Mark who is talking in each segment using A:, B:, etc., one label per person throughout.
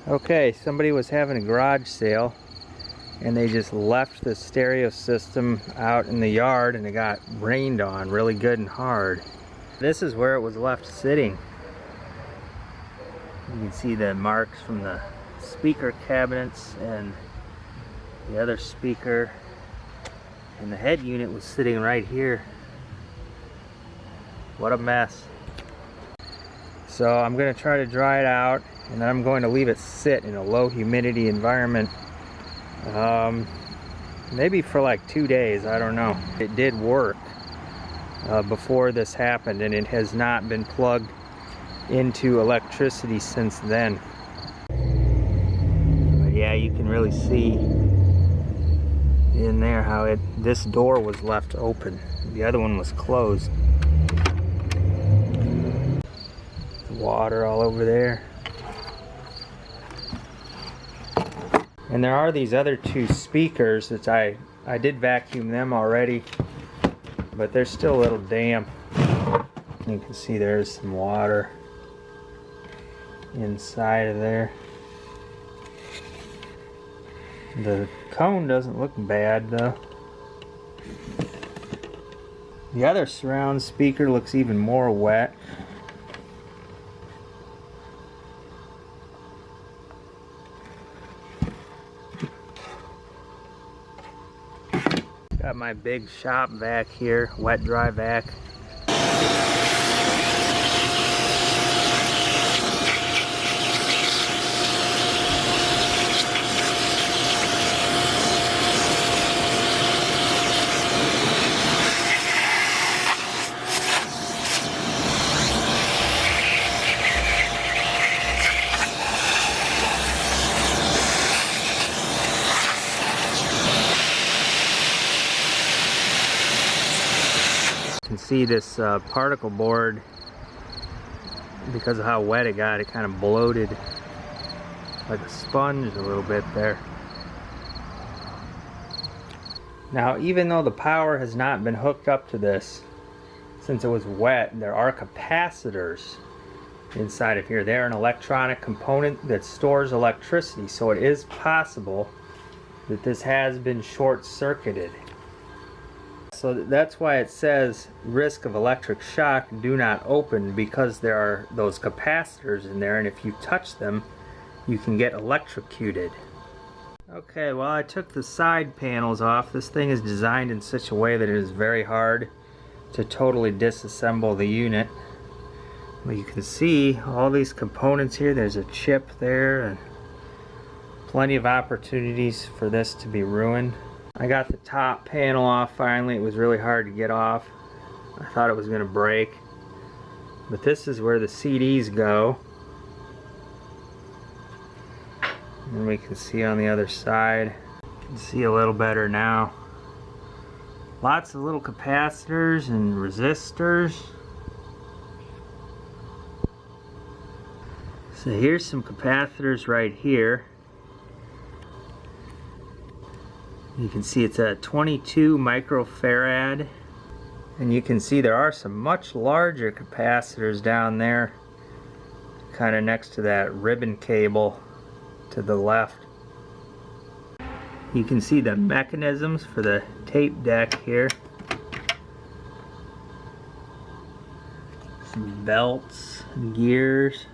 A: Okay, somebody was having a garage sale and they just left the stereo system out in the yard and it got rained on really good and hard. This is where it was left sitting. You can see the marks from the speaker cabinets and the other speaker, and the head unit was sitting right here. What a mess. So I'm going to try to dry it out, and then I'm going to leave it sit in a low humidity environment, maybe for like 2 days, I don't know. It did work before this happened, and it has not been plugged into electricity since then. But yeah, you can really see in there how this door was left open. The other one was closed. Water all over there. And there are these other two speakers that I did vacuum them already, but they're still a little damp. You can see there's some water inside of there. The cone doesn't look bad though. The other surround speaker looks even more wet. Got my big shop vac here, wet dry vac. You can see this particle board, because of how wet it got, it kind of bloated like a sponge a little bit there. Now, even though the power has not been hooked up to this since it was wet, there are capacitors inside of here. They're an electronic component that stores electricity, so it is possible that this has been short-circuited. So that's why it says risk of electric shock, do not open, because there are those capacitors in there, and if you touch them you can get electrocuted. Okay, well, I took the side panels off. This thing is designed in such a way that it is very hard to totally disassemble the unit. Well, you can see all these components here. There's a chip there and plenty of opportunities for this to be ruined. I got the top panel off finally. It was really hard to get off. I thought it was going to break. But this is where the CDs go. And we can see on the other side. You can see a little better now. Lots of little capacitors and resistors. So here's some capacitors right here. You can see it's a 22 microfarad, and you can see there are some much larger capacitors down there, kind of next to that ribbon cable to the left. You can see the mechanisms for the tape deck here. Some belts and gears.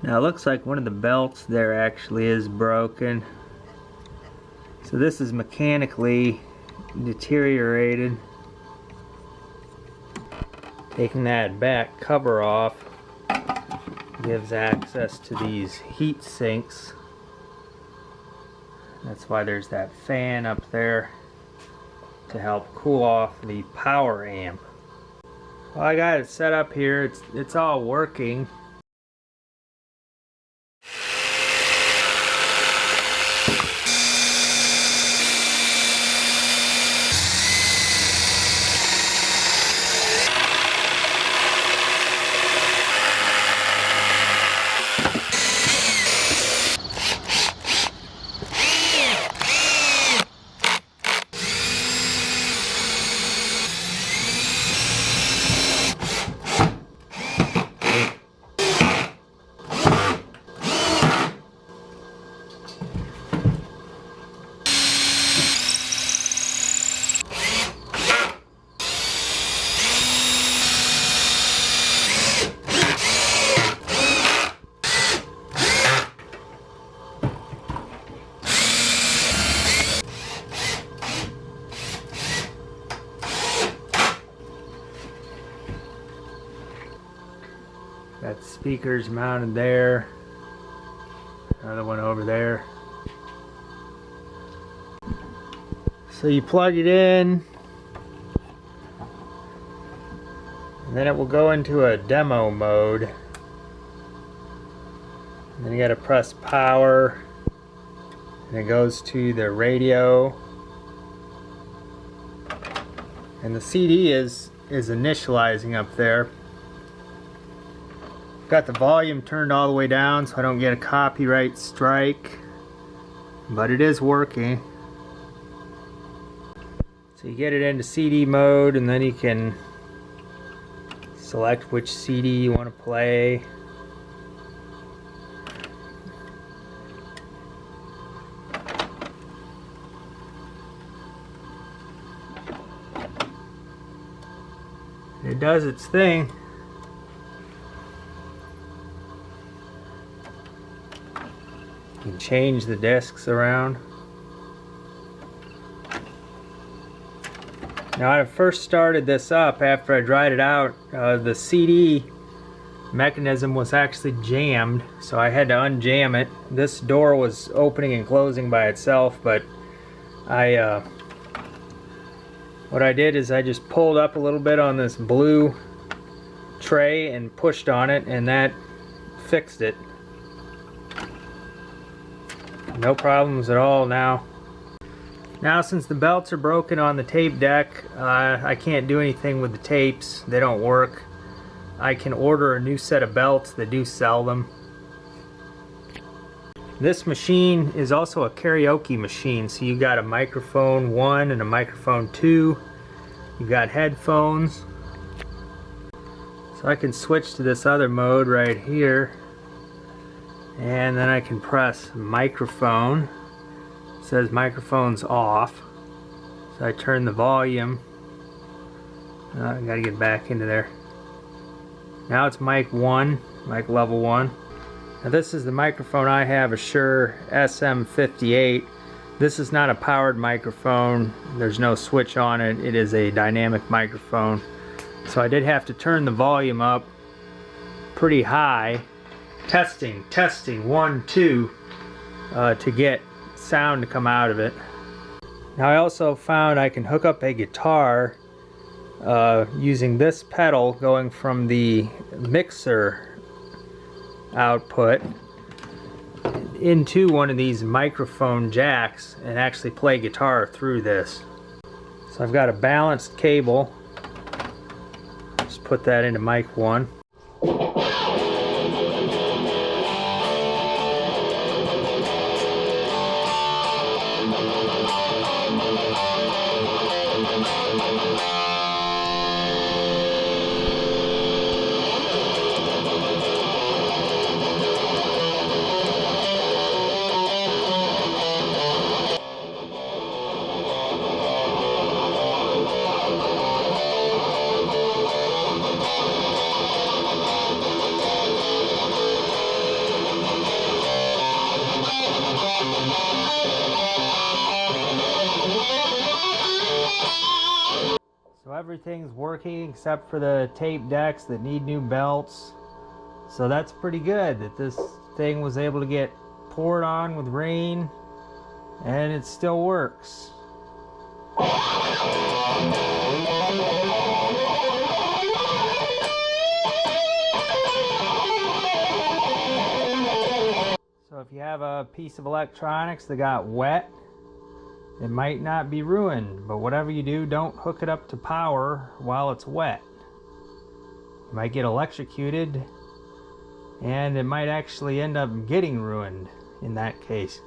A: Now it looks like one of the belts there actually is broken. So this is mechanically deteriorated. Taking that back cover off gives access to these heat sinks. That's why there's that fan up there to help cool off the power amp. Well, I got it set up here. It's all working. speakers mounted there. Another one over there. So you plug it in, and then it will go into a demo mode. And then you gotta press power, and it goes to the radio. And the CD is initializing up there. Got the volume turned all the way down so I don't get a copyright strike, but it is working. So you get it into CD mode, and then you can select which CD you want to play. It does its thing. You can change the discs around. Now, when I first started this up, after I dried it out, the CD mechanism was actually jammed, so I had to unjam it. This door was opening and closing by itself, but what I did is I just pulled up a little bit on this blue tray and pushed on it, and that fixed it. No problems at all now. Now, since the belts are broken on the tape deck, I can't do anything with the tapes. They don't work. I can order a new set of belts. They do sell them. This machine is also a karaoke machine, so you got a microphone 1 and a microphone 2. You got headphones. So I can switch to this other mode right here, and then I can press microphone. It says microphone's off, so I turn the volume. I gotta get back into there. Now it's mic 1, mic level 1. Now this is the microphone I have, a Shure SM58. This is not a powered microphone. There's no switch on it. It is a dynamic microphone. So I did have to turn the volume up pretty high. Testing, 1, 2, to get sound to come out of it. Now I also found I can hook up a guitar using this pedal going from the mixer output into one of these microphone jacks and actually play guitar through this. So I've got a balanced cable. Just put that into mic 1. So everything's working except for the tape decks that need new belts. So that's pretty good that this thing was able to get poured on with rain and it still works. So if you have a piece of electronics that got wet, it might not be ruined, but whatever you do, don't hook it up to power while it's wet. You might get electrocuted, and it might actually end up getting ruined in that case.